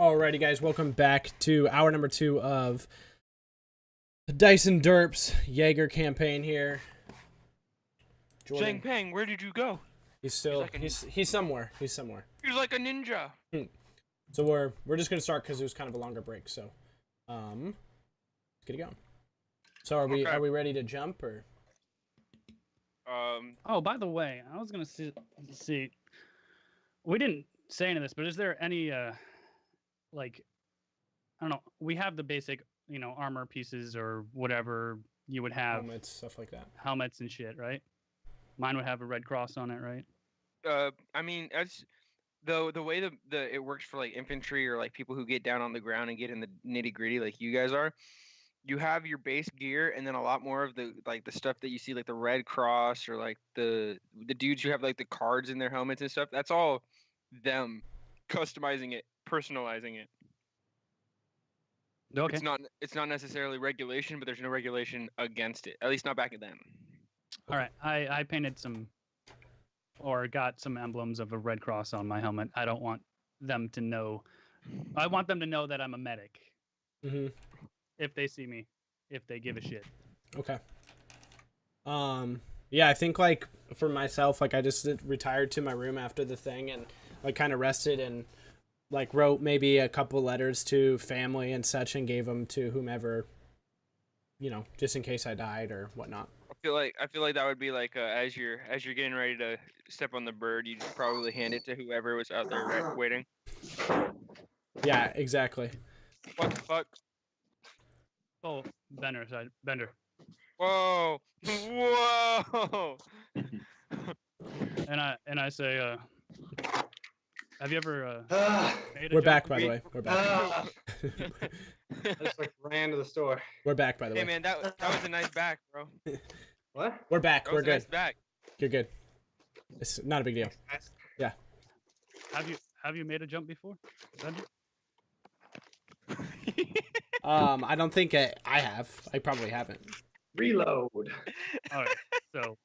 Alrighty, guys, welcome back to hour number 2 of the DiceNDerps Jaeger campaign here. Zhang Peng, where did you go? He's still he's somewhere. He's somewhere. He's like a ninja. So we're just gonna start because it was kind of a longer break. So, let's get it going. So are we ready to jump or? Oh, by the way, I was gonna see. We didn't say any of this, but is there any like, I don't know. We have the basic, armor pieces or whatever you would have. Helmets, stuff like that. Helmets and shit, right? Mine would have a red cross on it, right? I mean, that's the way the it works for like infantry or like people who get down on the ground and get in the nitty gritty like you guys are. You have your base gear and then a lot more of the stuff that you see like the Red Cross or like the dudes who have like the cards in their helmets and stuff. That's all them customizing it, personalizing it. Okay. It's not necessarily regulation, but there's no regulation against it. At least not back then. All right. I painted some or got some emblems of a Red Cross on my helmet. I don't want them to know. I want them to know that I'm a medic. Mm-hmm. If they see me, if they give a shit. Okay. Yeah, I think like for myself, like I just retired to my room after the thing and like kind of rested and like wrote maybe a couple letters to family and such and gave them to whomever, just in case I died or whatnot. I feel like that would be like as you're getting ready to step on the bird, you'd probably hand it to whoever was out there waiting. Yeah, exactly. What the fuck? Oh, Bender side. Bender. Whoa! Whoa! And I say, have you ever? We're back, by the way. We're back. I just like ran to the store. We're back, by the way. Hey man, that was a nice back, bro. What? We're back. That We're was a good. nice back. You're good. It's not a big deal. Yeah. Have you made a jump before? I don't think I have. I probably haven't. Reload. All right. So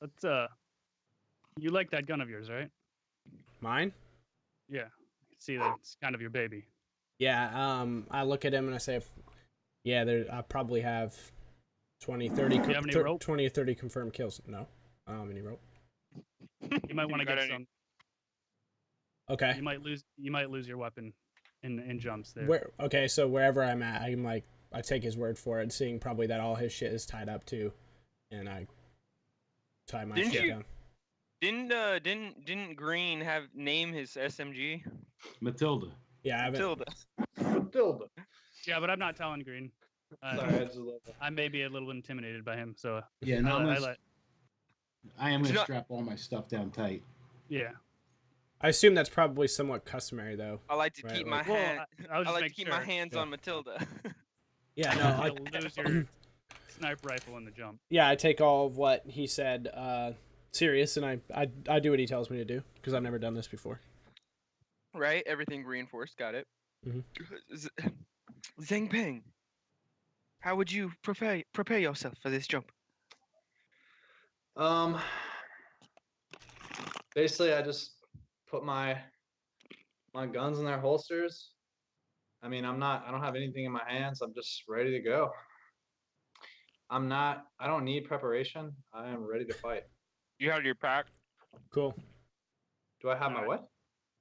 let's you like that gun of yours, right? Mine? Yeah. See that it's kind of your baby. Yeah, I look at him and I say, I probably have 20, 30, Do you have any rope? 20 or 30 confirmed kills. No, I don't have any rope. You might want to get some. Okay. You might lose your weapon in jumps there. So wherever I'm at, I'm like, I take his word for it, seeing probably that all his shit is tied up too, and I tie my shit down. Didn't Green name his SMG? Matilda. Yeah, I haven't. Matilda. Yeah, but I'm not telling Green. Sorry, I may be a little intimidated by him, so yeah. I am gonna strap all my stuff down tight. Yeah. I assume that's probably somewhat customary, though. I like to keep my my hands on Matilda. Yeah, no, you'll lose your sniper rifle in the jump. Yeah, I take all of what he said serious, and I do what he tells me to do because I've never done this before. Right, everything reinforced. Got it. Mm-hmm. Zhang Peng, how would you prepare yourself for this jump? Basically, I just put my guns in their holsters. I mean, I don't have anything in my hands. I'm just ready to go. I don't need preparation. I am ready to fight. You have your pack. Cool. Do I have my what?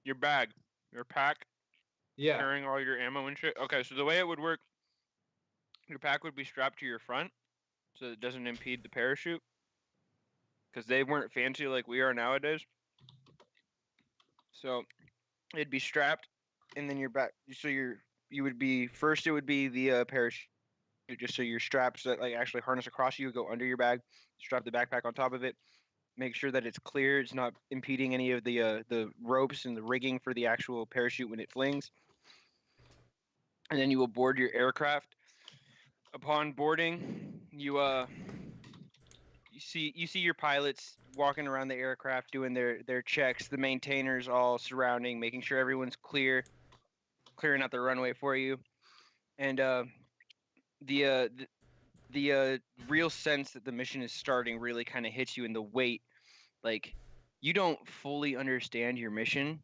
Your bag. Your pack. Yeah. Carrying all your ammo and shit. Okay, so the way it would work, your pack would be strapped to your front, so it doesn't impede the parachute. Because they weren't fancy like we are nowadays. So it'd be strapped, and then your back. So it would be the parachute, just so your straps that like actually harness across you go under your bag. Strap the backpack on top of it. Make sure that it's clear. It's not impeding any of the ropes and the rigging for the actual parachute when it flings. And then you will board your aircraft. Upon boarding, you see your pilots walking around the aircraft doing their checks, the maintainers all surrounding, making sure everyone's clearing out the runway for you. And the real sense that the mission is starting really kind of hits you in the weight. Like, you don't fully understand your mission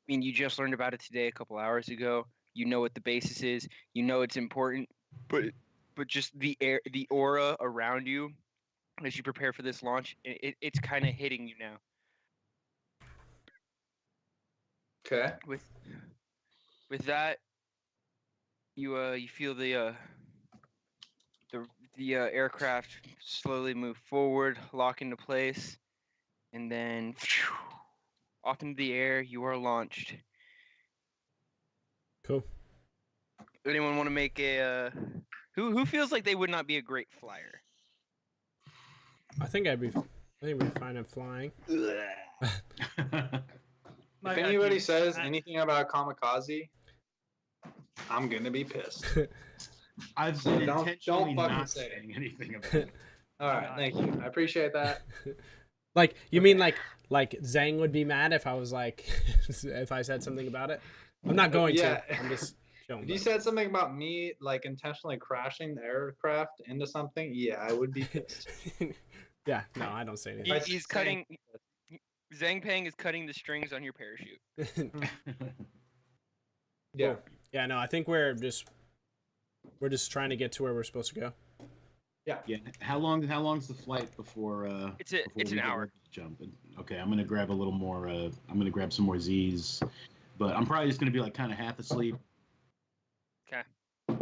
mean, you just learned about it today, a couple hours ago. You know what the basis is. You know it's important, but just the aura around you as you prepare for this launch, it's kind of hitting you now. Okay. With that, you feel the aircraft slowly move forward, lock into place, and then off into the air. You are launched. Cool. Anyone want to make a who feels like they would not be a great flyer? I think we'd be fine at flying. If anybody says anything about kamikaze, I'm gonna be pissed. I've been don't intentionally fucking not say it. saying anything about it. All right, thank you. I appreciate that. Like, you mean like Zhang would be mad if I was like, if I said something about it? I'm not going to. I'm just chilling. If you said something about me, like intentionally crashing the aircraft into something, yeah, I would be pissed. Yeah, no, I don't say anything. He's cutting. Zhang Peng is cutting the strings on your parachute. Yeah. Cool. Yeah, no, I think we're just trying to get to where we're supposed to go. Yeah. Yeah. How long's the flight before? It's an hour. Jumping. Okay, I'm gonna grab a little more. I'm gonna grab some more Z's, but I'm probably just gonna be like kind of half asleep. Okay.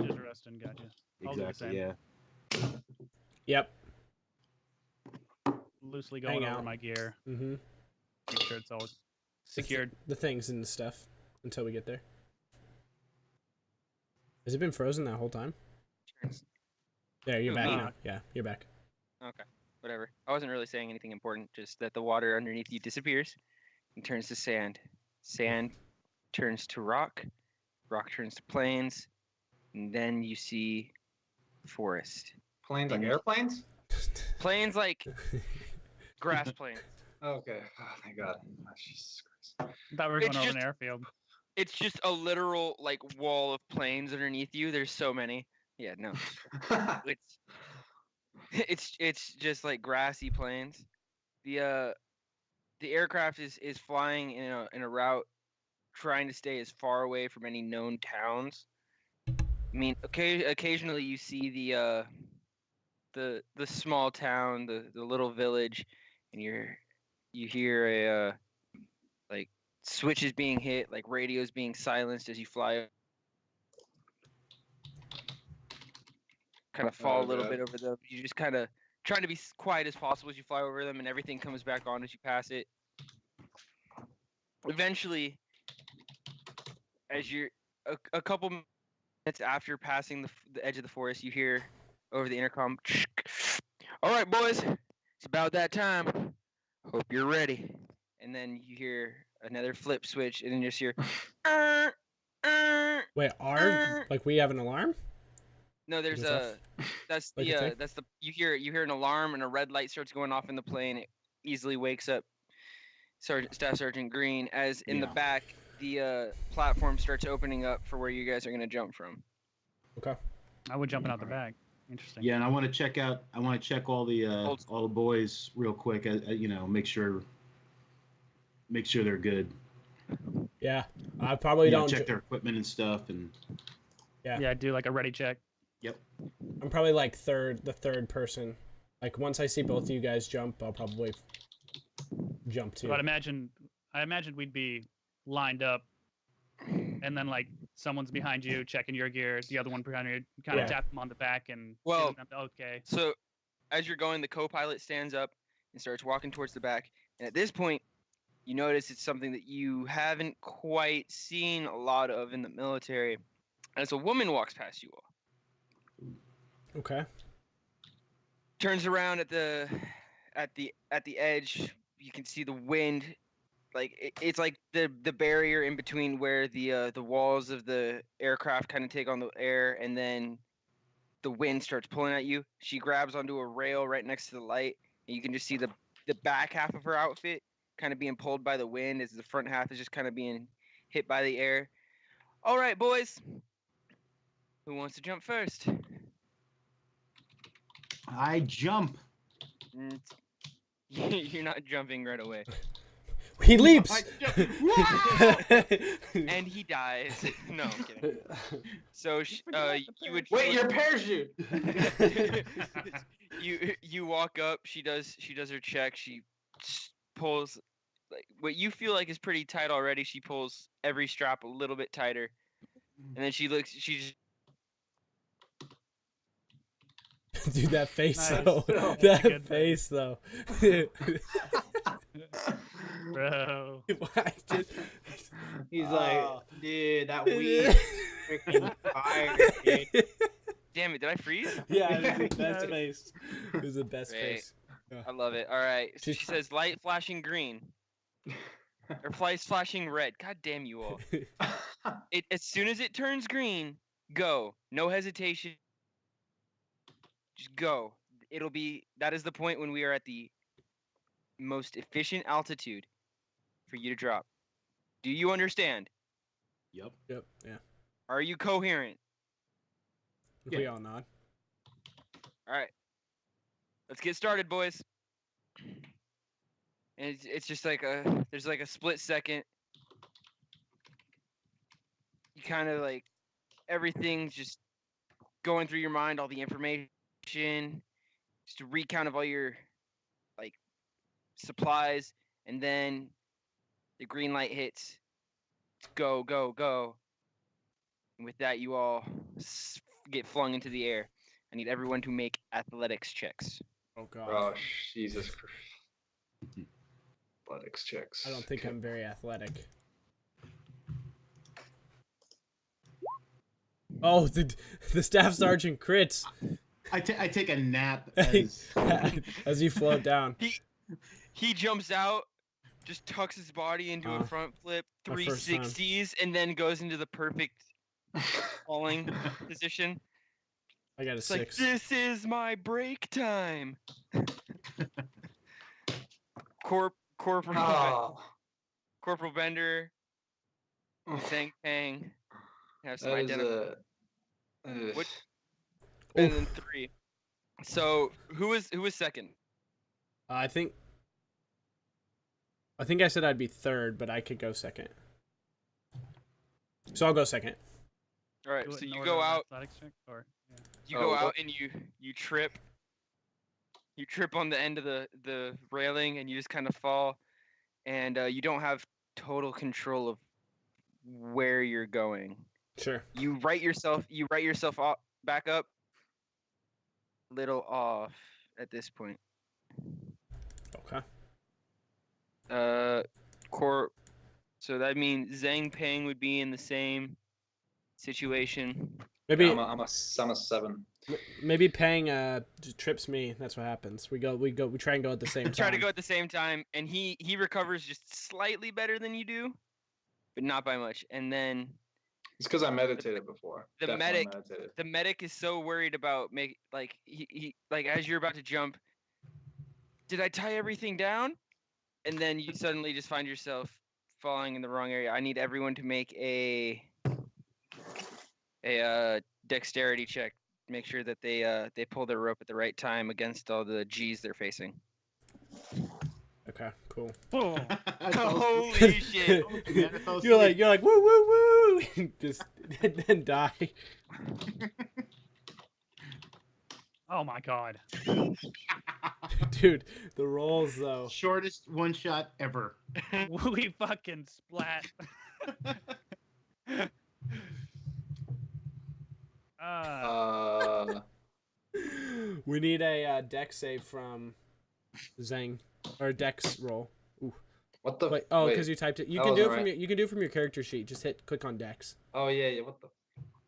Just resting, gotcha. I'll do the Exactly. same. Yeah. Yep. Loosely going Hang over out. my gear. Mm-hmm. Make sure it's all secured. The things and the stuff until we get there. Has it been frozen that whole time? There, you're back now. Yeah, you're back. Okay, whatever. I wasn't really saying anything important, just that the water underneath you disappears and turns to sand. Sand turns to rock. Rock turns to plains. And then you see forest. Planes like airplanes? Plains like grass plains. Okay. Oh, thank God. Oh, Jesus Christ. I thought we were going over an airfield. It's just a literal like wall of plains underneath you. There's so many. Yeah, no. It's just like grassy plains. The aircraft is flying in a route trying to stay as far away from any known towns. I mean, occasionally you see the small town, the little village, and you hear a like switches being hit, like radios being silenced as you fly. Kind of fall a little bit over them. You just kind of trying to be quiet as possible as you fly over them, and everything comes back on as you pass it. Eventually, as you're a couple minutes after passing the edge of the forest, you hear over the intercom, "All right, boys, it's about that time. Hope you're ready." And then you hear another flip switch, and then you just hear, Wait, like we have an alarm? No, there's that's the you hear an alarm and a red light starts going off in the plane. It easily wakes up Staff Sergeant Green as in the back the platform starts opening up for where you guys are gonna jump from. Okay. I would jumping out the bag. Interesting. Yeah, and I want to check all the boys real quick. Make sure they're good. Yeah, I probably don't check their equipment and stuff, and yeah, do like a ready check. Yep. I'm probably like the third person. Like once I see both of you guys jump, I'll probably jump too. But I imagine we'd be lined up, and then like someone's behind you checking your gear, the other one behind you, kind of tap them on the back and well, okay. So as you're going, the co-pilot stands up and starts walking towards the back, and at this point, you notice it's something that you haven't quite seen a lot of in the military. As a woman walks past you all. Okay. Turns around at the edge. You can see the wind, like it's like the barrier in between where the walls of the aircraft kind of take on the air, and then the wind starts pulling at you. She grabs onto a rail right next to the light, and you can just see the back half of her outfit kind of being pulled by the wind as the front half is just kind of being hit by the air. All right, boys. Who wants to jump first? I jump. You're not jumping right away. He leaps. And he dies. No, I'm kidding. So you would Wait, your parachute. you walk up. She does her check. She pulls like what you feel like is pretty tight already. She pulls every strap a little bit tighter, and then she looks. She just Dude, that face Nice. though. That's a That good face though. Bro. I just- He's Oh. like, dude, that weed freaking fire, dude. damn it! Did I freeze? Yeah, it was the best face. It was the best Great. face. I love it. All right. So She's- she says light flashing green or lights flashing red. God damn you all! As soon as it turns green, go. No hesitation. Just go. That is the point when we are at the most efficient altitude for you to drop. Do you understand? Yep. Yep. Yeah. Are you coherent? We all nod. All right. Let's get started, boys. And it's just like there's like a split second. You kind of like everything's just going through your mind, all the information, just a recount of all your like supplies, and then the green light hits. Go, go, go. And with that, you all get flung into the air. I need everyone to make athletics checks. Oh god. Oh, Jesus Christ. Athletics checks. I don't think I'm very athletic. Oh, the staff sergeant crits I take a nap as as you float down. He jumps out, just tucks his body into a front flip, my first time. 360s, and then goes into the perfect falling position. I got a It's 6. like, this is my break time. Corporal Bender, Zhang Pang have some That is identical. a. What? And then 3. So who was second? I think I said I'd be third, but I could go second. So I'll go second. All right. Do it So in you order go of out. athletics check, or yeah. You go Oh, out and you trip. You trip on the end of the railing and you just kind of fall, and you don't have total control of where you're going. Sure. You write yourself back up. Little off at this point. Okay. So that means Zhang Peng would be in the same situation. Maybe I'm a 7. maybe Pang trips me. That's what happens. We try and go at the same time. Try to go at the same time, and he recovers just slightly better than you do, but not by much. And then It's because I meditated before. the Definitely medic- meditated. the medic is so worried about he as you're about to jump. Did I tie everything down? And then you suddenly just find yourself falling in the wrong area. I need everyone to make a dexterity check. Make sure that they pull their rope at the right time against all the G's they're facing. Okay. Cool. Oh, Holy shit! You're like woo woo woo. Just then die. oh my god. Dude, the rolls though. Shortest one shot ever. We fucking splat. We need a dex save from Zhang or dex roll. Ooh. What the? Wait, oh, wait. because you typed it. You That can do it wasn't from right. your do it from your character sheet. Just click on dex. Oh yeah. What the?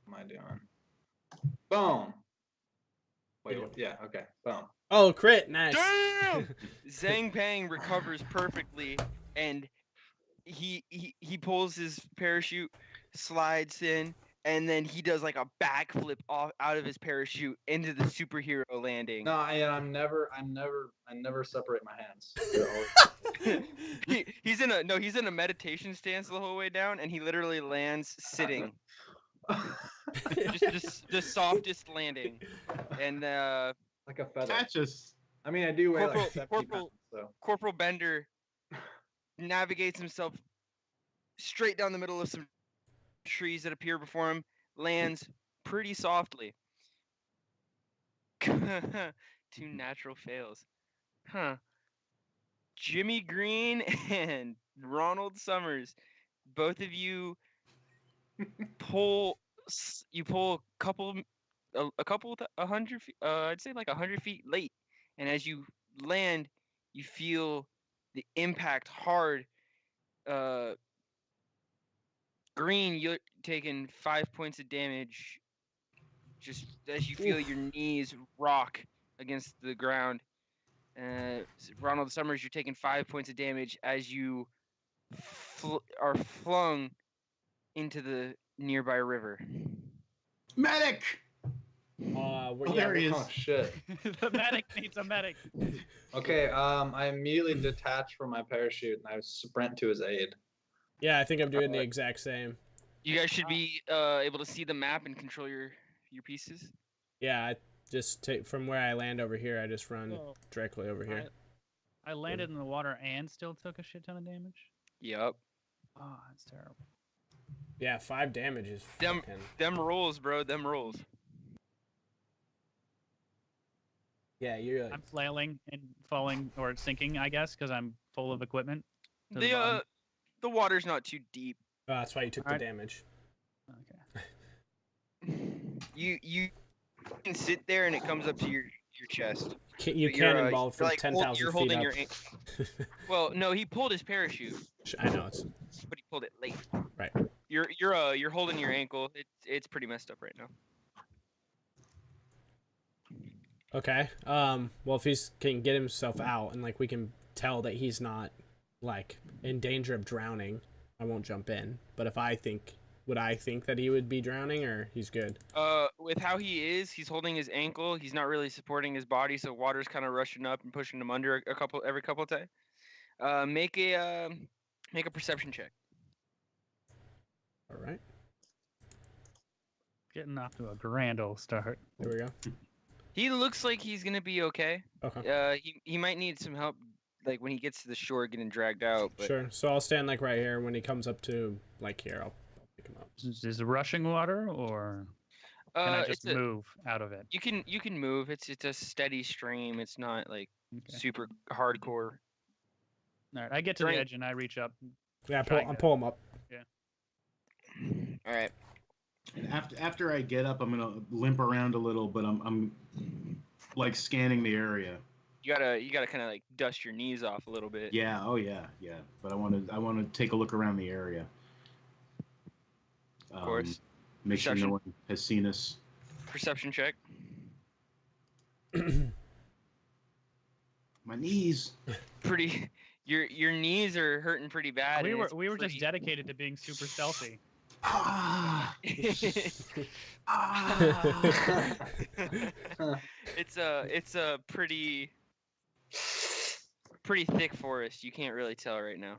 Am I doing? Boom. Wait. Yeah. Okay. Boom. Oh, crit, nice. Damn! Zhang Pang recovers perfectly, and he pulls his parachute, slides in, and then he does like a backflip out of his parachute into the superhero landing. No, I never separate my hands. He's in a meditation stance the whole way down, and he literally lands sitting, just the softest landing, and like a feather. That's just I mean, I do weigh Corporal- like 70 Corporal- pounds, so. Corporal Bender navigates himself straight down the middle of some trees that appear before him, lands pretty softly. 2 natural fails. Huh. Jimmy Green and Ronald Summers, both of you pull a couple 100 feet, I'd say like 100 feet late, and as you land, you feel the impact hard. Green, you're taking 5 points of damage just as you feel your knees rock against the ground. Ronald Summers, you're taking 5 points of damage as you are flung into the nearby river. Medic! There he is. Oh shit. The medic needs a medic. Okay, I immediately detach from my parachute and I sprint to his aid. Yeah, I think I'm doing the exact same. You guys should be able to see the map and control your pieces. Yeah, I just take from where I land over here. I just run directly over here. I landed in the water and still took a shit ton of damage. Yep. Oh, that's terrible. Yeah, 5 damage is them rolls, bro. Them rolls. Yeah, you're. I'm flailing and falling or sinking, I guess, because I'm full of equipment. The water's not too deep. Oh, that's why you took the damage. Okay. You can sit there and it comes up to your chest. You cannonballed from like, 10,000 You're feet holding up. your. Well, no, he pulled his parachute. I know but he pulled it late. Right. You're holding your ankle. It's pretty messed up right now. Okay. Well, if he can get himself out and like we can tell that he's not like in danger of drowning, I won't jump in. But if would I think that he would be drowning or he's good? With how he is, he's holding his ankle. He's not really supporting his body, so water's kind of rushing up and pushing him under every couple of times. Make a perception check. All right. Getting off to a grand old start. There we go. He looks like he's gonna be okay. Okay. He might need some help, like when he gets to the shore, getting dragged out. But... Sure. So I'll stand like right here. When he comes up to like here, I'll pick him up. Is it rushing water or can I just move out of it? You can move. It's a steady stream. It's not like super hardcore. All right. I get to the edge and I reach up. Yeah, I'll pull him up. Yeah. All right. And after I get up, I'm gonna limp around a little, but I'm like scanning the area. You gotta kind of like dust your knees off a little bit. Yeah. Oh yeah. But I want to take a look around the area. Of course. Make sure no one has seen us. Perception check. My knees. Pretty. Your knees are hurting pretty bad. We were just dedicated to being super stealthy. It's a pretty thick forest. You can't really tell right now.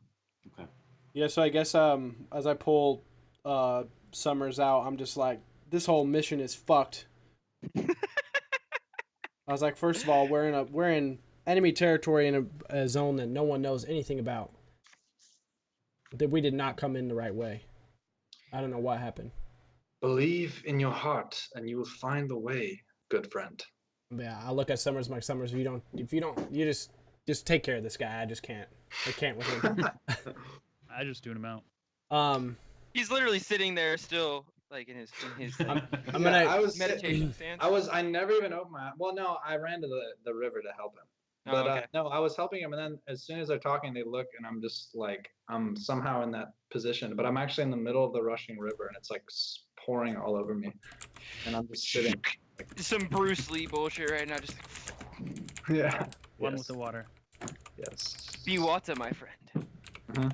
Okay. Yeah, so I guess as I pull Summers out, I'm just like, this whole mission is fucked. I was like, first of all, we're in enemy territory in a zone that no one knows anything about. That we did not come in the right way. I don't know what happened. Believe in your heart, and you will find the way, good friend. Yeah, I look at Summers, like Summers. If you don't, you just take care of this guy. I can't with him. I just tune him out. He's literally sitting there still, like in his. Like, I was meditation stance. I never even opened my. Well, no, I ran to the river to help him. But okay. no, I was helping him, and then as soon as they're talking, they look, and I'm just like, I'm somehow in that position, but I'm actually in the middle of the rushing river, and it's like pouring all over me, and I'm just sitting. Some Bruce Lee bullshit right now, just. Yeah. One with the water. Yes. Be water, my friend. Uh-huh.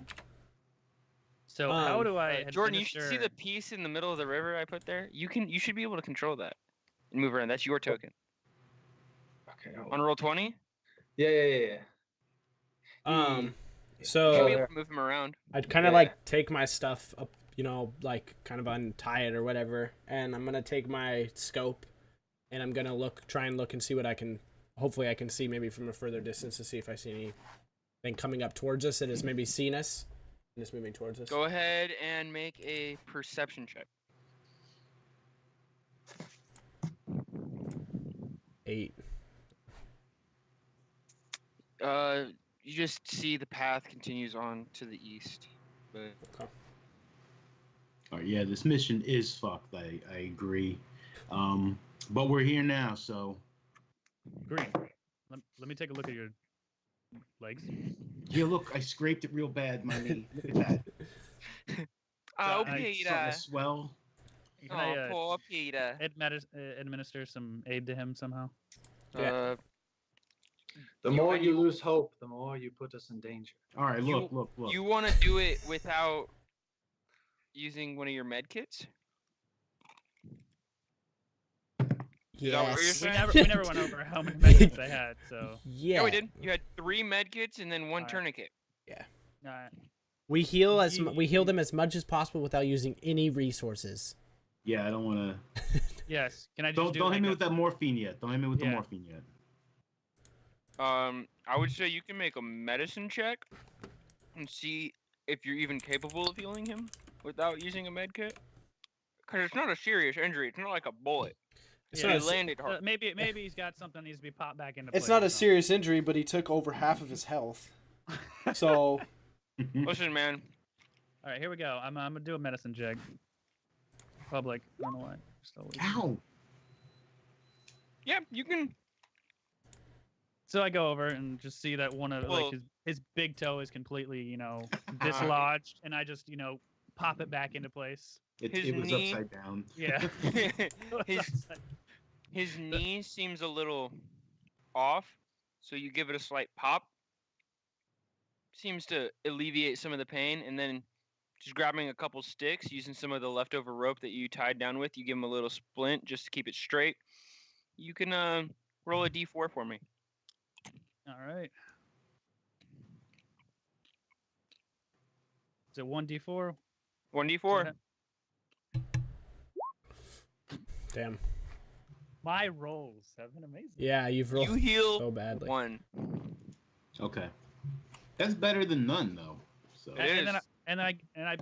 So how do I? Jordan, you should see the piece in the middle of the river I put there. You should be able to control that and move around. That's your token. Okay. On roll 20. Yeah. So you'll be able to move him around. I'd kind of like take my stuff up, like kind of untie it or whatever, and I'm gonna take my scope, and I'm gonna try and look and see what hopefully I can see maybe from a further distance to see if I see any then coming up towards us and has maybe seen us and is moving towards us. Go ahead and make a perception check. 8. You just see the path continues on to the east. But Okay. All right, yeah, this mission is fucked. I agree. But we're here now, so. Green. Let me take a look at your legs. Yeah, look, I scraped it real bad, my knee. Look at that. Oh, I- Starting to swell. Can I poor Peter. administer some aid to him somehow? Yeah. The more you lose hope, the more you put us in danger. All right, look. You want to do it without using one of your med kits? Is that what you're Yes. saying? We never went over how many medkits I had, so. Yeah. Yeah, we did. You had 3 med kits and then 1 Alright. tourniquet. We heal them as much as possible without using any resources. Yeah, I don't want to. Yes. Can I just Don't do hit like me a- with that morphine yet. Don't hit me with the Yeah. morphine yet. I would say you can make a medicine check and see if you're even capable of healing him without using a med kit. Because it's not a serious injury. It's not like a bullet. It's Yeah. not He a, landed hard. maybe he's got something that needs to be popped back into place. It's not or a something. serious injury, but he took over half of his health. So Listen, man. All right, here we go. I'm gonna do a medicine check. Public. I don't know why. Still Ow! Yeah, you can. So I go over and just see that one of Well- like his big toe is completely, dislodged, and I just, pop it back into place. His It was knee- upside down. Yeah. his knee seems a little off, so you give it a slight pop. Seems to alleviate some of the pain, and then just grabbing a couple sticks, using some of the leftover rope that you tied down with, you give him a little splint just to keep it straight. You can roll a d4 for me. All right. Is it 1d4? 1d4. damn. My rolls have been amazing. Yeah, you've rolled You heal so badly. 1. Okay. That's better than none, though. So. It And then is. I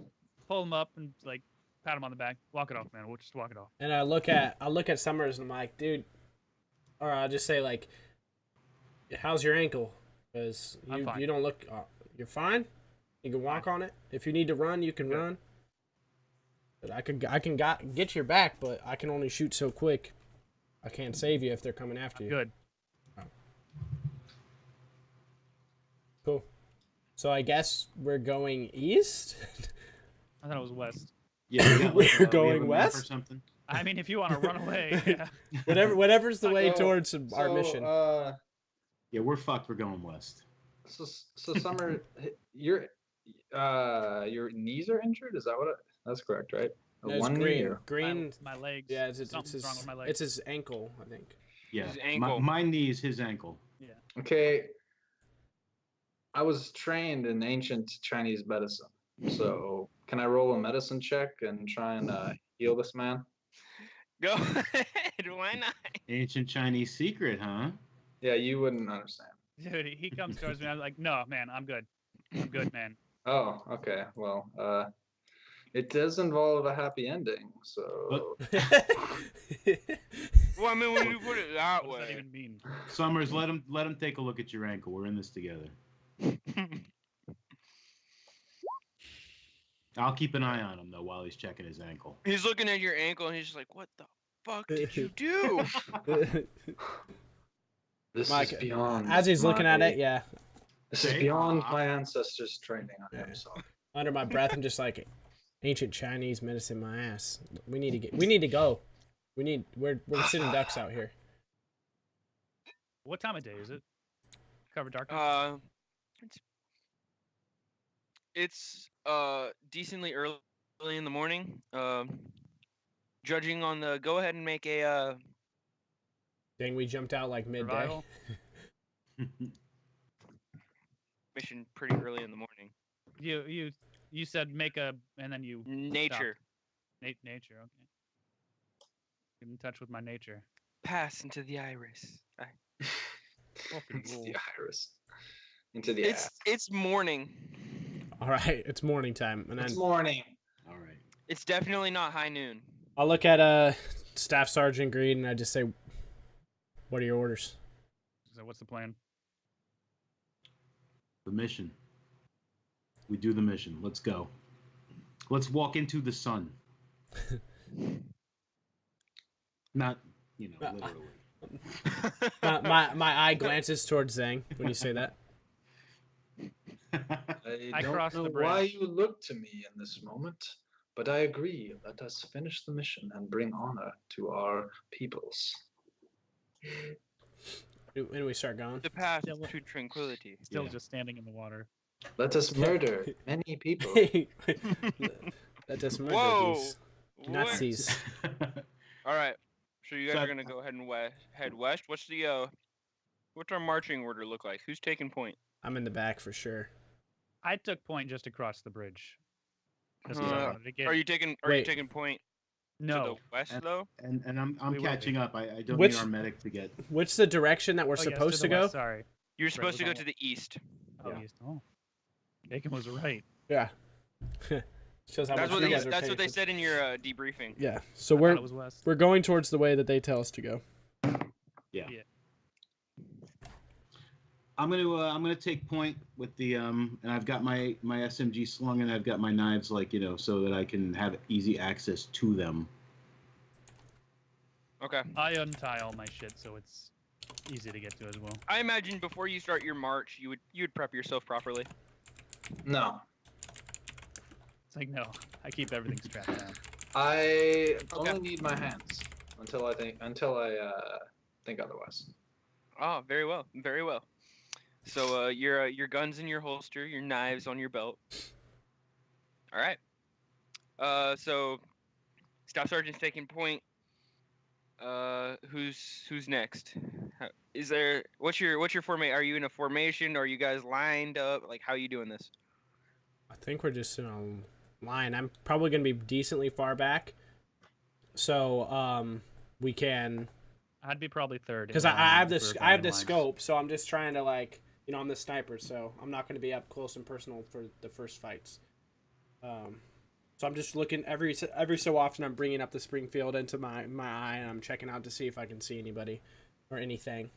pull him up and like pat him on the back. Walk it off, man. We'll just walk it off. And I look at Summers and I'm like, dude, or I'll just say like, how's your ankle? Because I'm fine. you don't look, you're fine. You can walk on it. If you need to run, you can run. But I can get your back, but I can only shoot so quick. I can't save you if they're coming after you. Good. Cool. So I guess we're going east. I thought it was west. Yeah, we got, We're we have a going map or west? something. I mean, if you want to run away, yeah. Whatever's the way So- towards our mission. Yeah, we're fucked. We're going west. So Summer, your knees are injured. Is that what? That's correct, right? No, it's One knee green. or- Green. My legs. Yeah, it's Something's his, wrong with my legs. it's his ankle, I think. Yeah. His ankle. My knee is his ankle. Okay. I was trained in ancient Chinese medicine, so can I roll a medicine check and try and heal this man? Go ahead. Why not? Ancient Chinese secret, huh? Yeah, you wouldn't understand. Dude, he comes towards me. I'm like, no, man, I'm good. I'm good, man. Oh, okay. Well, it does involve a happy ending, so Well, I mean, when you put it that What does that way. even mean? Summers, let him take a look at your ankle. We're in this together. I'll keep an eye on him though while he's checking his ankle. He's looking at your ankle and he's just like, "What the fuck did you do?" this Mike, is beyond. As he's looking at my- it, yeah, This is Okay. beyond my ancestors' training on Yeah. him. So under my breath, I'm just like, ancient Chinese medicine, my ass. We need to go. We're sitting ducks out here. What time of day is it? Cover darkness. It's decently early in the morning. Judging on the, go ahead and make a Dang, we jumped out like midday. Survival. mission pretty early in the morning. You said make a, and then you Nature. nature. Okay. Get in touch with my nature. Pass into the iris. Fucking it's rule. the iris. into the ass. It's morning. All right, it's morning time, and It's then morning. All right. It's definitely not high noon. I'll look at Staff Sergeant Green and I just say, "What are your orders?" So what's the plan? The mission. We do the mission. Let's go. Let's walk into the sun. Not, literally. my eye glances towards Zhang when you say that. I don't crossed know the bridge. why you look to me in this moment, but I agree. Let us finish the mission and bring honor to our peoples. When we start going, The path to tranquility. Still Yeah. just standing in the water. Let us murder many people. That does murder Whoa! these What? Nazis. All right. So you guys So are gonna go ahead and head west. What's our marching order look like? Who's taking point? I'm in the back for sure. I took point just across the bridge. Just 'cause I Uh, wanted to get... Are you taking point to No. the west though? and I'm We will catching be. up. I don't Which- need our medic to get. Which the direction that we're Oh, yes, supposed to to the go? west, sorry. You're supposed to go was to on- the east. Oh, Yeah. east. Oh. Bacon was right. Yeah. Shows how That's much what you guys are that's paying what they attention. said in your debriefing. Yeah. So I thought it was west. we're going towards the way that they tell us to go. Yeah. Yeah. I'm gonna take point with the and I've got my SMG slung and I've got my knives so that I can have easy access to them. Okay. I untie all my shit, so it's easy to get to as well. I imagine before you start your march, you would prep yourself properly. No, It's like, no, I keep everything strapped down. I Okay. only need my hands until I think otherwise. Oh, very well, very well. So your guns in your holster, your knives on your belt. All right. So Staff Sergeant's taking point. Who's next? What's your formation? Are you in a formation? Are you guys lined up? Like, how are you doing this? I think we're just in a line. I'm probably gonna be decently far back, so we can. I'd be probably third. Because in I line have for this, I going have the lines. scope, so I'm just trying to I'm the sniper, so I'm not going to be up close and personal for the first fights. So I'm just looking every so often. I'm bringing up the Springfield into my eye, and I'm checking out to see if I can see anybody or anything.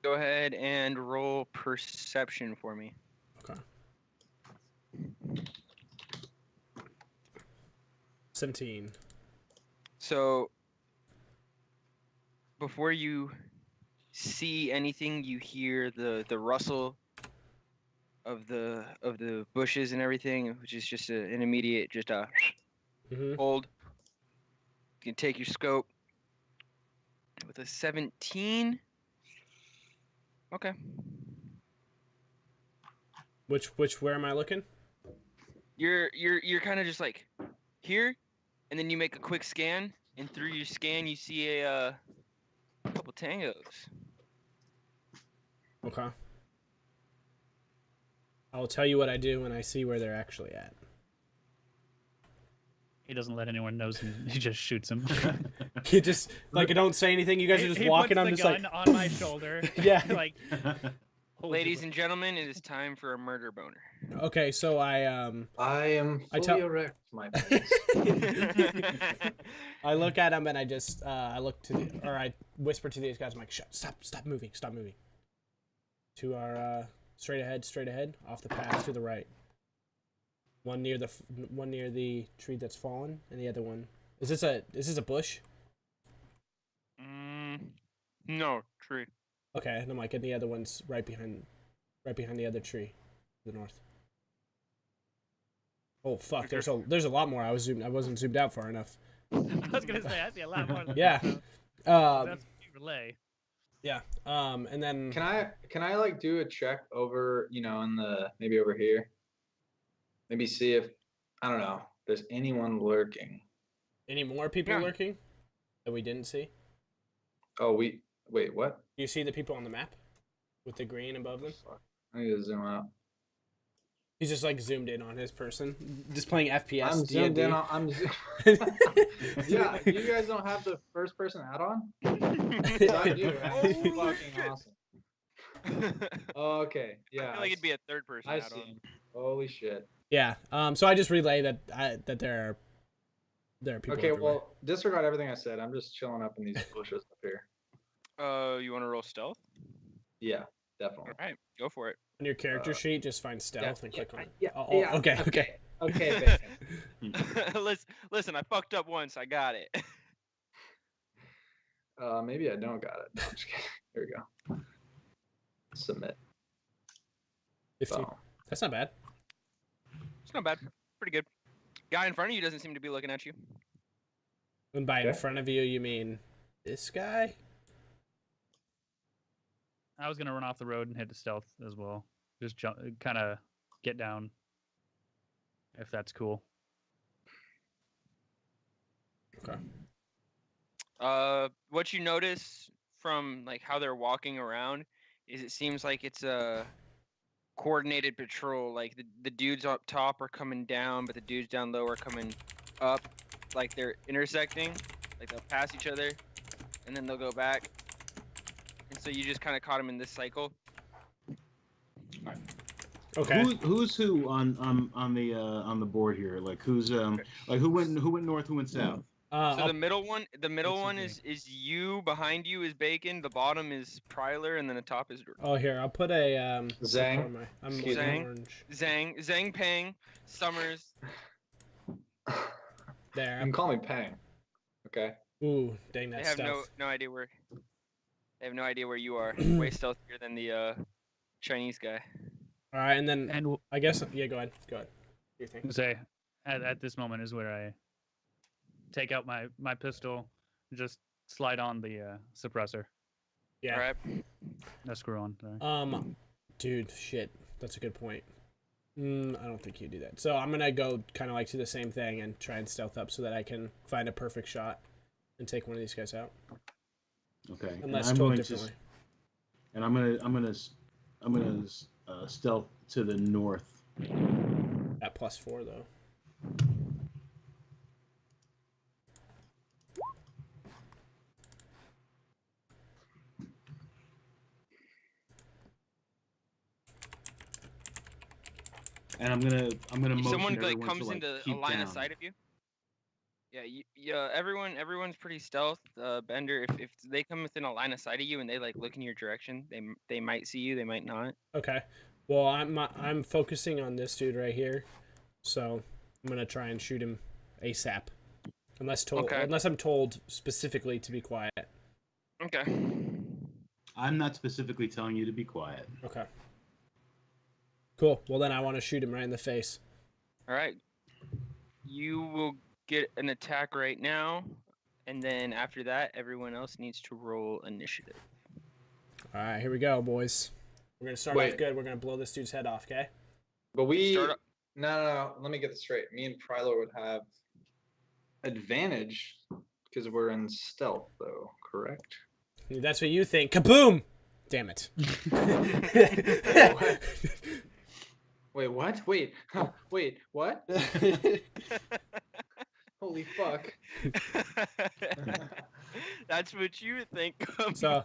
Go ahead and roll perception for me. Okay. 17. So before you see anything, you hear the rustle of the bushes and everything, which is just an immediate Mm-hmm. hold. You can take your scope with a 17. Okay. Where am I looking? You're kind of just like here, and then you make a quick scan, and through your scan you see a couple tangos. Okay. I'll tell you what I do when I see where they're actually at. He doesn't let anyone know. He just shoots him. You just I don't say anything. You guys are just he walking. puts I'm the just gun like, on my shoulder. Yeah. Like, hold Ladies your- and gentlemen, it is time for a murder boner. okay. So I am I fully tell- erect, my friends. I look at him and I just I look to I whisper to these guys. I'm like, stop moving, to our straight ahead, off the path to the right. One near the tree that's fallen, and the other one. Is this a bush? No, tree. Okay, and I'm like, and the other one's right behind the other tree, to the north. Oh fuck! There's a lot more. I wasn't zoomed out far enough. I was gonna say I see a lot more than Yeah. that. That's relay. Yeah. And then Can I like do a check over, in the maybe over here? Maybe see if I don't know, there's anyone lurking. any more people Yeah. lurking that we didn't see? Oh, wait, what? Do you see the people on the map with the green above them? Fuck. I need to zoom out. He's just like zoomed in on his person, just playing FPS. I'm zoomed D&D. in on. Yeah, you guys don't have the first person add-on? I do. That's Holy fucking shit. awesome. Oh, okay. Yeah. I feel like it'd be a third person I add-on. see. Holy shit. Yeah. So I just relay that that there are people Okay, everywhere. well, disregard everything I said. I'm just chilling up in these bushes up here. You want to roll stealth? Yeah, definitely. All right, go for it. On your character sheet, just find stealth Yeah, and click on it. yeah, Oh, yeah, okay. Okay, Bacon. Listen, I fucked up once. I got it. Maybe I don't got it. No, I'm just kidding. Here we go. Submit. 15. Boom. That's not bad. It's not bad. Pretty good. Guy in front of you doesn't seem to be looking at you. And by in Okay. front of you, you mean this guy? I was gonna run off the road and hit the stealth as well. Just jump, kind of get down, if that's cool. Okay. What you notice from like how they're walking around is it seems like it's a coordinated patrol. Like the dudes up top are coming down, but the dudes down low are coming up. Like they're intersecting. Like they'll pass each other, and then they'll go back. And so you just kind of caught them in this cycle. Okay. Who's who on the board here? Like who's like who went north, who went south? So I'll- the middle one That's is you. Behind you is Bacon. The bottom is Pryler, and then the top is oh, here, I'll put a Zhang. what color am I? I'm Zhang. orange. Zhang Pang, Summers. There. You can call me Pang. Okay. Ooh, dang, They that's have stealth. no idea where. They have no idea where you are. Way stealthier than the Chinese guy. All right, and then And I guess yeah. Go ahead. Go ahead. Your thing. say at this moment is where I take out my pistol, just slide on the suppressor. Yeah. All right. No screw on. Sorry. Dude, shit. That's a good point. I don't think you do that. So I'm gonna go kind of like do the same thing and try and stealth up so that I can find a perfect shot and take one of these guys out. Okay. Unless I'm told going differently. and I'm gonna stealth to the north. At +4 though. And I'm gonna motion Someone like everyone comes to, into a keep line down. of sight of you. Yeah, everyone's pretty stealth. Bender, if they come within a line of sight of you and they like look in your direction, they might see you, they might not. Okay. Well, I'm focusing on this dude right here, so I'm gonna try and shoot him ASAP, unless I'm told specifically to be quiet. Okay. I'm not specifically telling you to be quiet. Okay. Cool. Well, then I want to shoot him right in the face. All right. You will get an attack right now, and then after that, everyone else needs to roll initiative. All right, here we go, boys. We're gonna start Wait. off good. We're gonna blow this dude's head off. Okay. But we. Start up. No. Let me get this straight. Me and Pryler would have advantage because we're in stealth, though. Correct? That's what you think. Kaboom! Damn it. Wait, what? Wait, wait, what? Holy fuck! That's what you think. So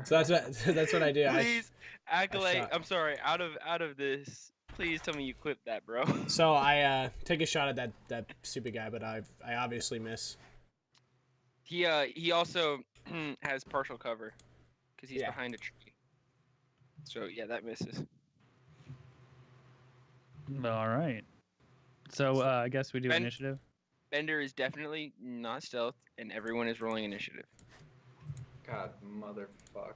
that's what I do. Please, Acolyte. shot. I'm sorry. Out of this, please tell me you clipped that, bro. So I take a shot at that stupid guy, but I obviously miss. He also has partial cover because he's Yeah. behind a tree. So yeah, that misses. All right. So I guess we do Ben- initiative. Bender is definitely not stealth, and everyone is rolling initiative. God, motherfuck.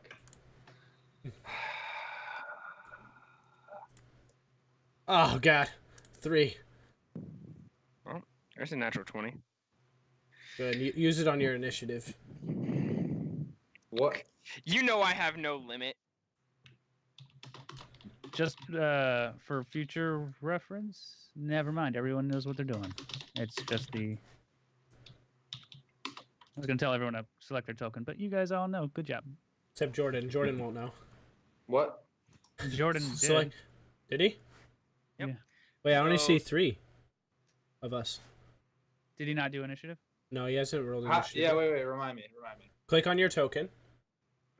Oh God, 3. There's a natural 20. Good. Use it on your initiative. What? You know I have no limit. Just for future reference, never mind. Everyone knows what they're doing. It's just the. I was gonna tell everyone to select their token, but you guys all know. Good job. Except Jordan. Jordan won't know. What? Jordan did. Select. Did he? Yep. Yeah. Wait, I only So- see 3 of us. Did he not do initiative? No, he hasn't rolled How, initiative. yeah, wait, remind me. Click on your token.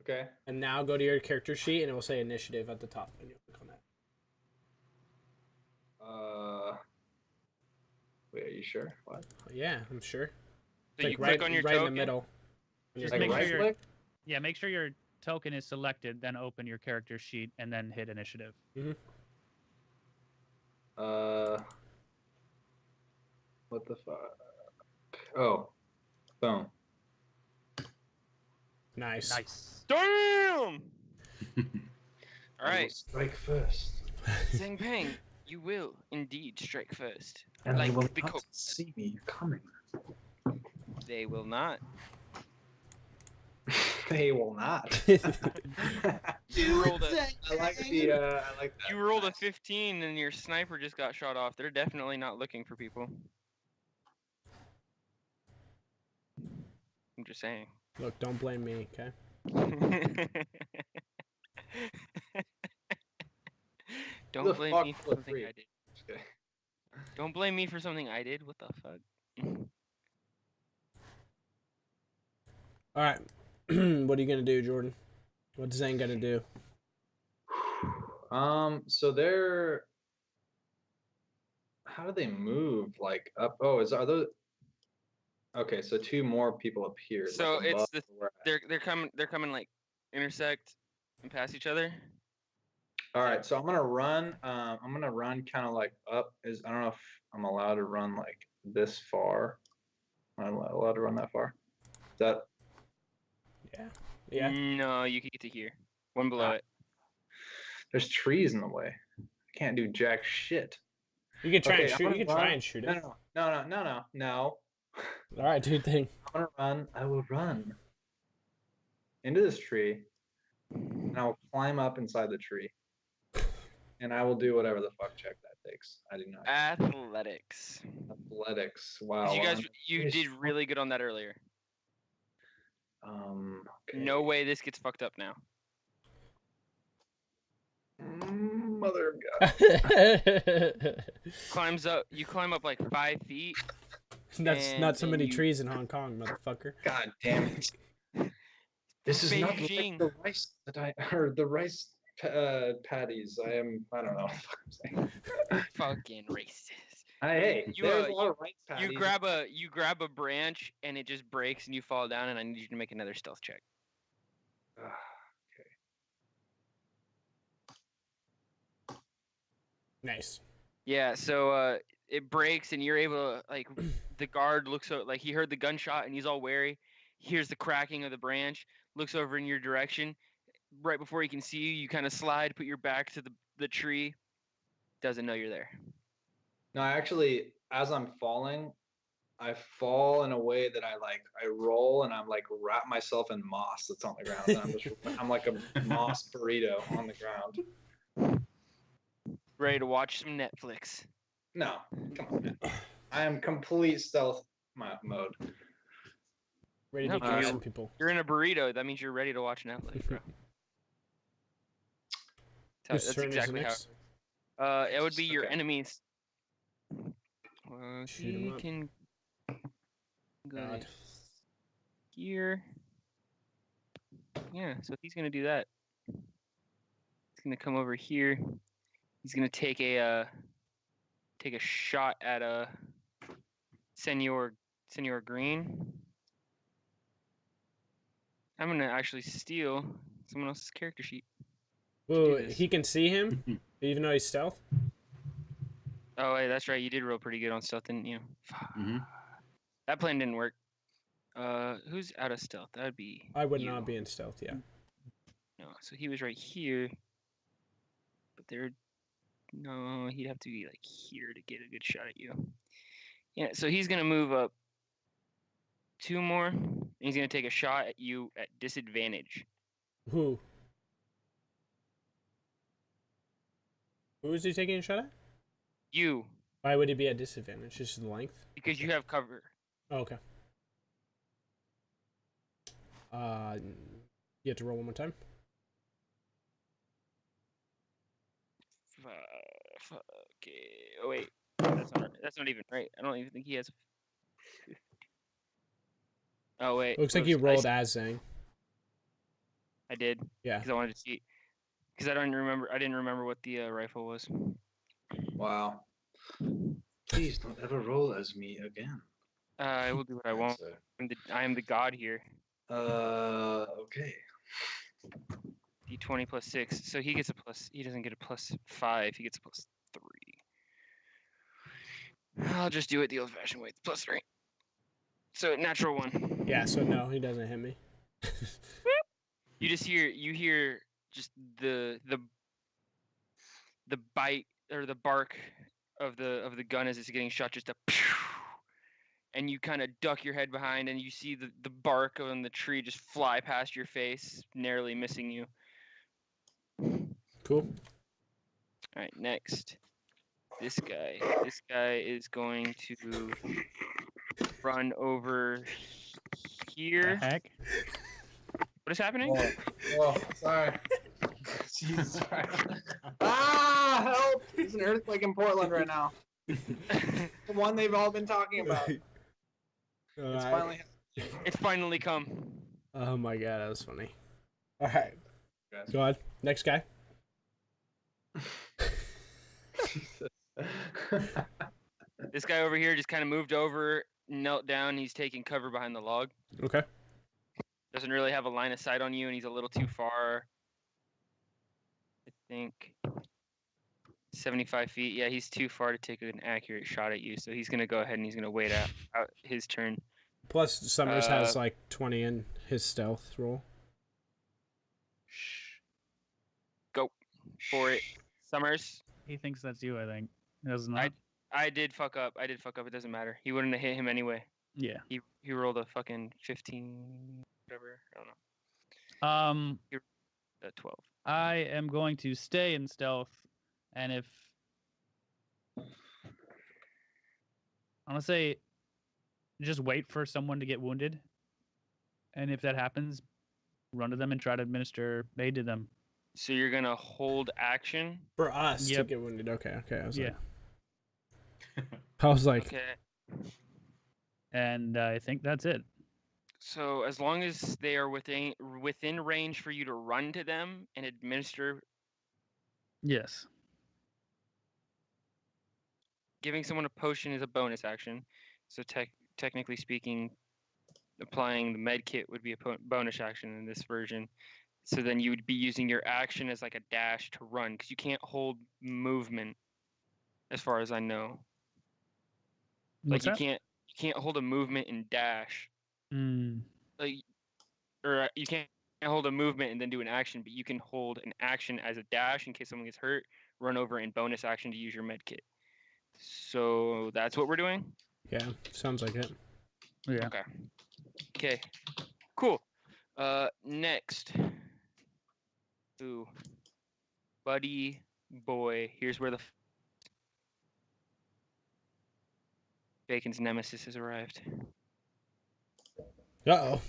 Okay. And now go to your character sheet, and it will say initiative at the top, and you'll click on that. Wait, are you sure? What? Yeah, I'm sure. So It's you like click on your right in token. the middle. Just Like make sure right you're click? yeah, make sure your token is selected, then open your character sheet and then hit initiative. What the fuck? Oh, boom. Nice. Nice. Damn! I All will right, strike first. Zhang Peng, you will indeed strike first. And Like they will the not coat. see me coming. They will not. They will not. You rolled a I like the. I like that. you rolled a 15 and your sniper just got shot off. They're definitely not looking for people. I'm just saying. Look, don't blame me, okay? Don't the blame fuck me for was something free? I did. Just kidding. Don't blame me for something I did. What the fuck? All right. What are you gonna do, Jordan? What's Zane gonna do? So they're. How do they move? Like up? Oh, are those? Okay, so 2 more people appeared. So like it's above the where we're at. they're coming like intersect and pass each other. All right, so I'm gonna run. I'm gonna run kind of like up. I don't know if I'm allowed to run like this far. Am I allowed to run that far? Is that? Yeah. No, you can get to here. One below Ah. it. There's trees in the way. I can't do jack shit. You can try Okay, and I'm shoot. gonna You can try run. and shoot No, it. no. All right, dude. Thing. I'm gonna run. I will run into this tree, and I will climb up inside the tree, and I will do whatever the fuck check that takes. I do not. Athletics. Athletics. 'Cause Wow. you well, guys, I'm you very did strong. really good on that earlier. Okay. No way this gets fucked up now. Mother of God. Climbs up. You climb up like 5 feet. That's And not so then many you- trees in Hong Kong, motherfucker. God damn it. This is not like Beijing. the rice or the rice patties. I don't know what the fuck I'm saying. Fucking racist. Hey, You, there's uh, a lot of rice patties. You grab a branch and it just breaks and you fall down and I need you to make another stealth check. Nice. Yeah, so it breaks and you're able to like the guard looks like he heard the gunshot and he's all wary. He hears the cracking of the branch, looks over in your direction. Right before he can see you, you kind of slide, put your back to the tree. Doesn't know you're there. No, actually, as I'm falling, I fall in a way that I roll and I'm like wrap myself in moss that's on the ground. And I'm like a moss burrito on the ground. Ready to watch some Netflix. No, come on, man. I am complete stealth mode. Ready No, to kill you're- some people. You're in a burrito. That means you're ready to watch Netflix, bro. Whose That's turn is it exactly how. next? It would be your Okay. enemies. Shoot 'em He up. can go God. to here. Yeah, so he's gonna do that. He's gonna come over here. He's gonna take a shot at a Senor Green. I'm gonna actually steal someone else's character sheet. Whoa, this. he can see him, even though he's stealth. Oh, wait, that's right. You did roll pretty good on stealth, didn't you? Mhm. That plan didn't work. Who's out of stealth? That would be I would you. not be in stealth. Yeah. No, so he was right here. But no, he'd have to be like here to get a good shot at you. Yeah, so he's gonna move up 2 more. And he's gonna take a shot at you at disadvantage. Who? Who is he taking a shot at? You, Why would he be at disadvantage? Just the length. because you have cover. Oh, okay. You have to roll one more time. Okay. Oh wait, that's not even right. I don't even think he has. Oh wait. Looks like oops, you I rolled as Zhang. I did Yeah. because I wanted to see. Because I didn't remember what the rifle was. Wow. Please don't ever roll as me again. I will do what I want. I am the god here. Okay. D20 plus 6. So he gets a plus. He doesn't get a plus 5. He gets a plus 3. I'll just do it the old-fashioned way. Plus 3. So natural 1. Yeah, so no, he doesn't hit me. You hear just the bite or the bark of the gun as it's getting shot, just a pew, and you kind of duck your head behind, and you see the bark on the tree just fly past your face, narrowly missing you. Cool. All right, next. This guy is going to run over The here. heck? What is happening? Whoa, sorry. Jesus Christ. Ah, help! There's an earthquake in Portland right now. The one they've all been talking about. It's finally. It's finally come. Oh my god, that was funny. All right, Guys. go on. Next guy. This guy over here just kind of moved over, knelt down. He's taking cover behind the log. Okay. Doesn't really have a line of sight on you, and he's a little too far. I think 75 feet. Yeah, he's too far to take an accurate shot at you. So he's gonna go ahead and he's gonna wait out his turn. Plus, Summers has like 20 in his stealth roll. Go for it, Summers. He thinks that's you, I think. He does not. I did fuck up. It doesn't matter. He wouldn't have hit him anyway. Yeah. He rolled a fucking 15, whatever. I don't know. A 12. I am going to stay in stealth, and if I'm gonna say, just wait for someone to get wounded, and if that happens, run to them and try to administer aid to them. So you're gonna hold action. For us to Yep. get wounded. Okay. Yeah. I was like, Okay. And I think that's it. So as long as they are within range for you to run to them and administer, Yes. giving someone a potion is a bonus action. So technically speaking, applying the med kit would be a bonus action in this version. So then you would be using your action as like a dash to run, because you can't hold movement, as far as I know. What's Like that? you can't hold a movement and dash. Like, or you can't hold a movement and then do an action, but you can hold an action as a dash in case someone gets hurt, run over, and bonus action to use your med kit. So that's what we're doing? yeah, sounds like it. Yeah. Okay. Cool. Next. Ooh. Buddy boy. Here's where the Bacon's nemesis has arrived. Uh-oh.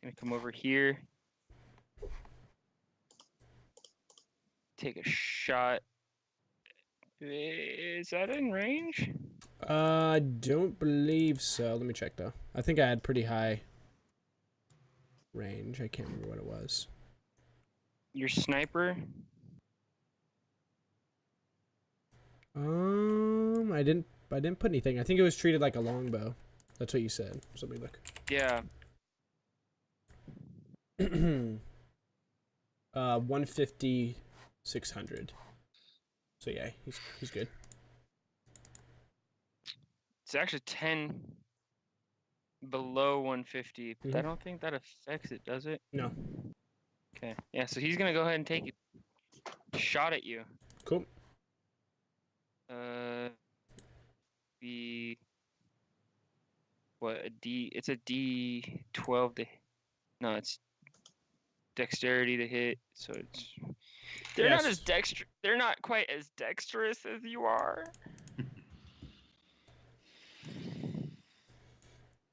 Gonna come over here. Take a shot. Is that in range? I don't believe so. Let me check, though. I think I had pretty high range. I can't remember what it was. Your sniper? I didn't put anything. I think it was treated like a longbow. That's what you said. So let me look. Yeah. 150, 600. So yeah, he's good. It's actually 10 below 150, but I don't think that affects it, does it? No. Okay. Yeah, so he's gonna go ahead and take a shot at you. Cool. It's a D12 to, no, it's dexterity to hit, so it's, they're not quite as dexterous as you are.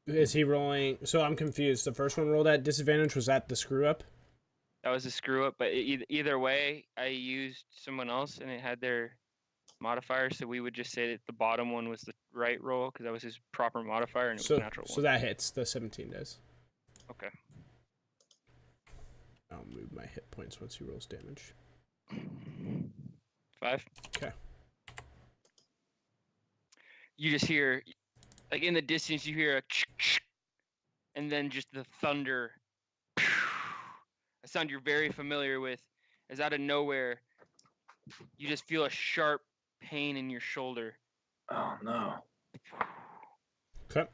Is he rolling? So I'm confused. The first one rolled at disadvantage. Was that the screw up? That was a screw up, but either way, I used someone else and it had their modifier, so we would just say that the bottom one was the right roll because that was his proper modifier and it was natural So one. that hits. The 17 does. Okay. I'll move my hit points once he rolls damage. 5. Okay. You just hear, like in the distance, you hear a and then just the thunder. A sound you're very familiar with. As out of nowhere, you just feel a sharp pain in your shoulder. Oh no. Okay.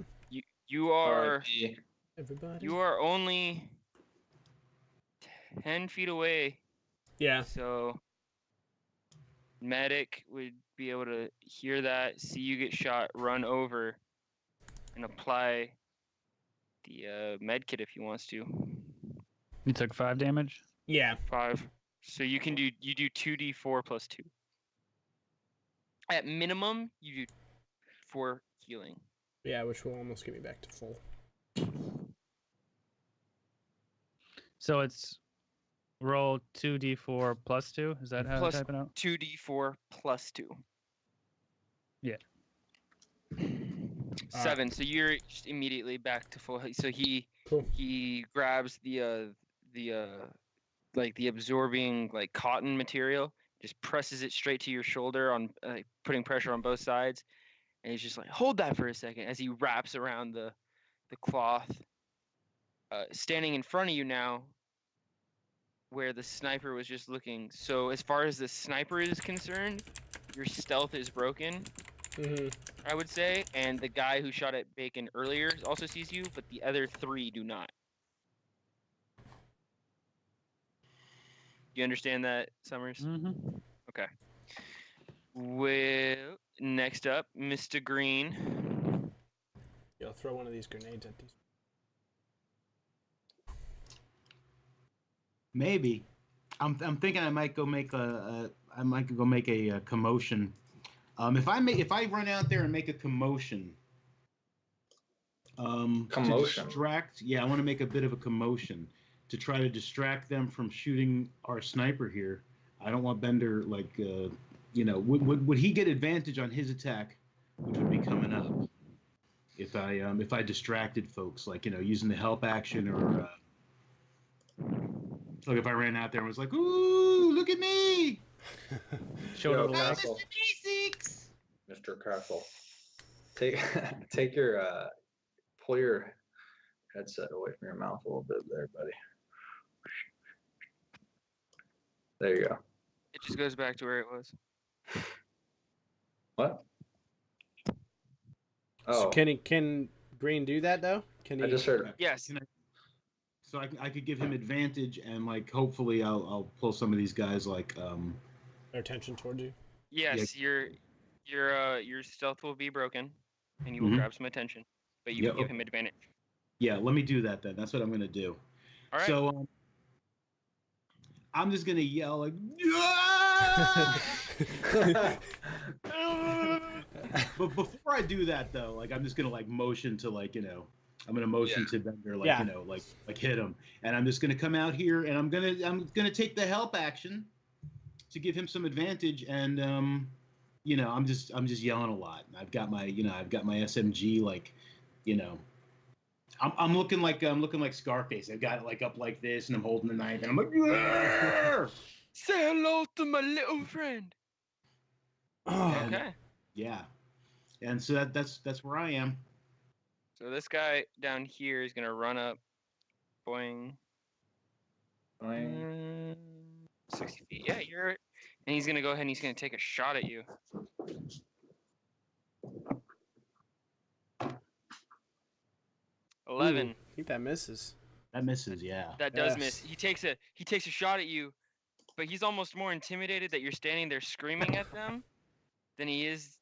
You are R.I.P. Everybody. you are only 10 feet away. Yeah. So medic would be able to hear that, see you get shot, run over, and apply the med kit if he wants to. You took 5 damage. Yeah. 5. So you do 2d4 plus 2. At minimum, you do 4 healing. Yeah, which will almost get me back to full. So it's roll 2d4 plus 2. Is that how Plus to type it out? 2d4 plus 2. Yeah. 7. So you're just immediately back to full. So Cool. he grabs the absorbing like cotton material, just presses it straight to your shoulder on putting pressure on both sides, and he's just like, hold that for a second as he wraps around the cloth. Standing in front of you now, where the sniper was just looking. So as far as the sniper is concerned, your stealth is broken. Mm-hmm. I would say, and the guy who shot at Bacon earlier also sees you, but the other 3 do not. You understand that, Summers? Mm-hmm. Okay. Well, next up, Mr. Green. Yeah, I'll throw one of these grenades at these. Maybe. I'm thinking I might go make a commotion. If I run out there and make a commotion. Commotion. To distract. Yeah, I want to make a bit of a commotion to try to distract them from shooting our sniper here. I don't want Bender would he get advantage on his attack, which would be coming up if I distracted folks, like using the help action or like if I ran out there and was like, "Ooh, look at me!" Show Yo, the leg. Castle. Basics. Mr. Castle. Take your pull your headset away from your mouth a little bit there, buddy. There you go. It just goes back to where it was. What? So Oh, can Green do that though? Can he? I just heard. Yes. So I could give him advantage, and like hopefully I'll pull some of these guys like Their attention towards you. Yes, your stealth will be broken, and you will Mhm. grab some attention, but you Yeah, can give okay. him advantage. Yeah, let me do that then. That's what I'm gonna do. All right. So I'm just gonna yell like, "Ah!" But before I do that though, like I'm just gonna like motion to I'm gonna motion to Bender Yeah. like hit him, and I'm just gonna come out here and I'm gonna take the help action to give him some advantage, and I'm just yelling a lot. I've got my SMG I'm looking like Scarface. I've got it like up like this, and I'm holding the knife, and I'm like, "Arr!" Say hello to my little friend. And, Okay. yeah, and so that's where I am. So this guy down here is gonna run up, boing, 60 feet. Yeah, and he's gonna go ahead and he's gonna take a shot at you. Ooh, 11. I think that misses. That misses, yeah. That does Yes. miss. He takes a shot at you, but he's almost more intimidated that you're standing there screaming at them than he is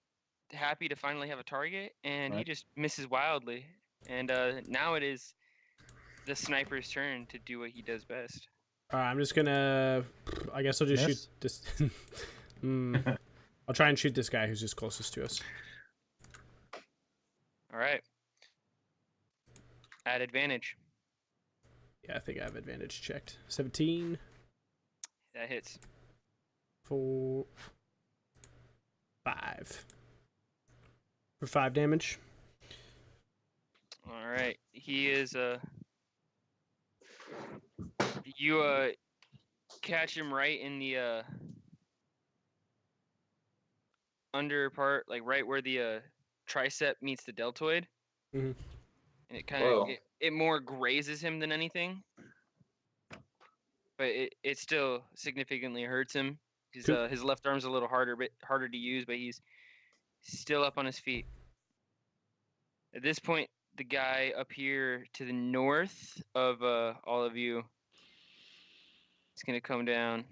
happy to finally have a target, and he Right. just misses wildly. And now it is the sniper's turn to do what he does best. I'm just gonna. I guess I'll just Miss? shoot this. I'll try and shoot this guy who's just closest to us. All right. At advantage. Yeah, I think I have advantage checked. 17 That hits. for 5. For 5 damage. All right. He is You catch him right in the under part, like right where the tricep meets the deltoid. Mhm. And it kind Whoa. of it more grazes him than anything. But it still significantly hurts him. His left arm's a little harder to use, but he's still up on his feet. At this point, the guy up here to the north of all of you is gonna come down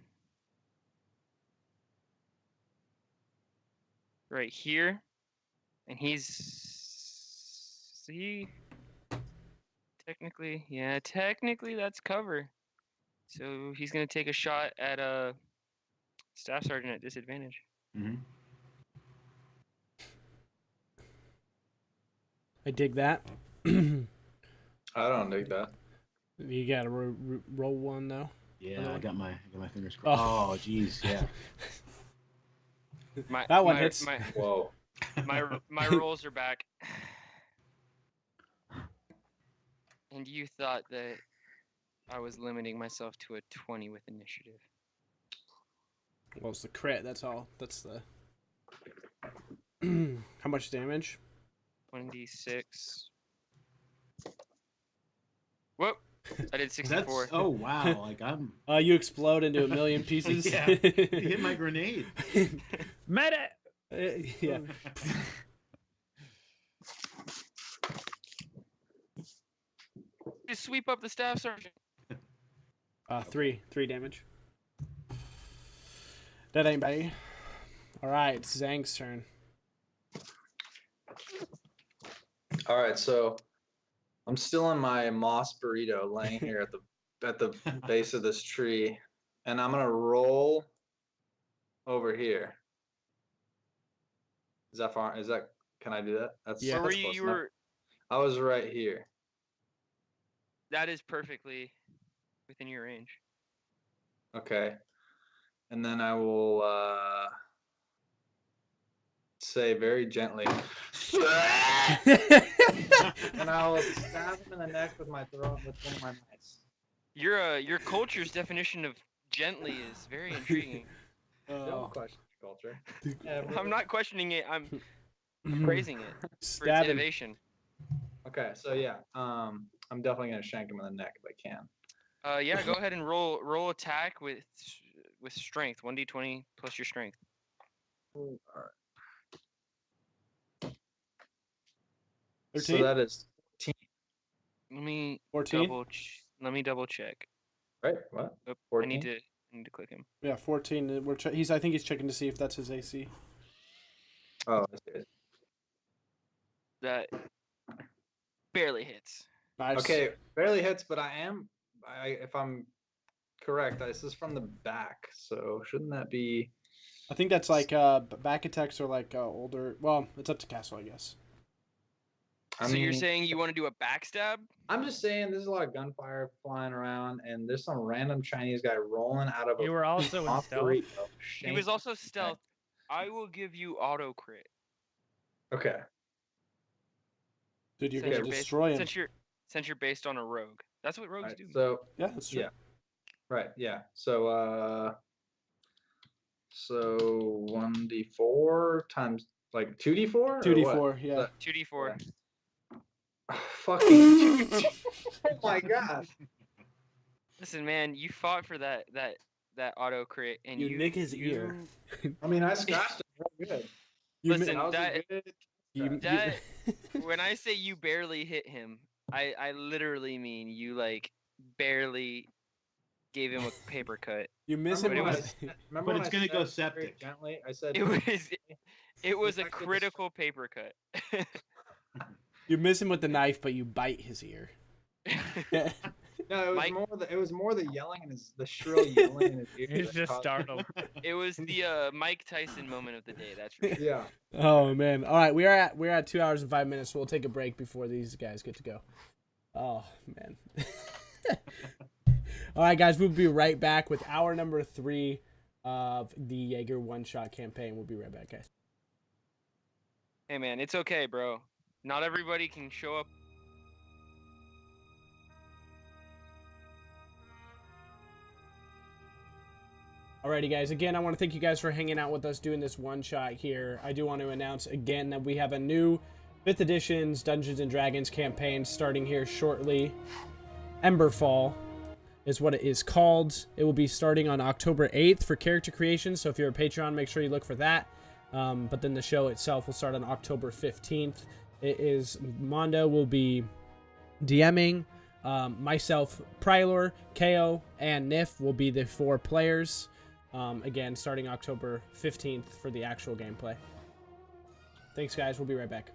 right here, and technically that's cover. So he's gonna take a shot at a staff sergeant at disadvantage. Mm-hmm. I dig that. I don't dig that. You gotta roll one though. Yeah, I got my fingers crossed. Oh, jeez, yeah. That one hits. Whoa. My rolls are back. And you thought that I was limiting myself to a 20 with initiative. Well, it's the crit. That's all. That's the. How much damage? 1d6. Whoop! I did 64. That's, oh wow! Like I'm. You explode into a million pieces. Yeah, you hit my grenade. Medic. Yeah. Just sweep up the staff sergeant. 3 damage. That ain't bad. All right, it's Zhang's turn. All right, so I'm still in my moss burrito, laying here at the base of this tree, and I'm gonna roll over here. Is that far? Is that? Can I do that? That's Yeah. Where were that's you? close You enough. were. I was right here. That is perfectly within your range. Okay, and then I will say very gently, and I will stab him in the neck with my throat with one of my knives. Your culture's definition of gently is very intriguing. Don't question your culture. Yeah, I'm not questioning it. I'm Mhm. praising it for its Stab him. innovation. Okay, so yeah, I'm definitely gonna shank him in the neck if I can. Yeah, go ahead and roll attack with strength. 1d20 plus your strength. All right. 13? So that is 14? Let me double check. right. What? Oh, I 14? need to click him. Yeah, 14. I think he's checking to see if that's his AC. Oh, that's good. That barely hits. Nice. Okay, barely hits, but if I'm correct, this is from the back, so shouldn't that be? I think that's like back attacks are like older. Well, it's up to Castle, I guess. I So mean, you're saying you want to do a backstab? I'm just saying there's a lot of gunfire flying around, and there's some random Chinese guy rolling out of a. You were also in stealth. burrito, He was shank- also stealth. I will give you auto crit. Okay. Dude, you're Since gonna you're destroy him. Since you're based on a rogue. That's what rogues Right, do. so Yeah, that's true. yeah. Right. Yeah. So 1d4 times like 2d4. 2d4, yeah. 2d4. Fucking. Oh my god. Listen, man, you fought for that auto crit, and You nick his ear. I mean, I scratched it real good. Listen, That was a good. that when I say you barely hit him, I literally mean you like barely gave him a paper cut. You miss him. Remember When when I said- remember But when it's I gonna said go very septic. Gently, I said It was a If I could critical paper cut. You miss him with the knife, but you bite his ear. Yeah. No, Mike- it was more the yelling and the shrill yelling in his ear. He's that just caused- startled. It was the Mike Tyson moment of the day. That's for sure. Yeah. Oh man! All right, we're at 2 hours and 5 minutes. So we'll take a break before these guys get to go. Oh man! All right, guys, we'll be right back with hour number 3 of the Jaeger one-shot campaign. We'll be right back, guys. Hey man, it's okay, bro. Not everybody can show up. Alrighty, guys. Again, I want to thank you guys for hanging out with us doing this one-shot here. I do want to announce again that we have a new 5th edition's Dungeons & Dragons campaign starting here shortly. Emberfall is what it is called. It will be starting on October 8th for character creation, so if you're a Patreon, make sure you look for that. But then the show itself will start on October 15th. It is Mondo will be DMing. Myself, Prylor, KO, and Nif will be the 4 players. Again, starting October 15th for the actual gameplay. Thanks, guys. We'll be right back.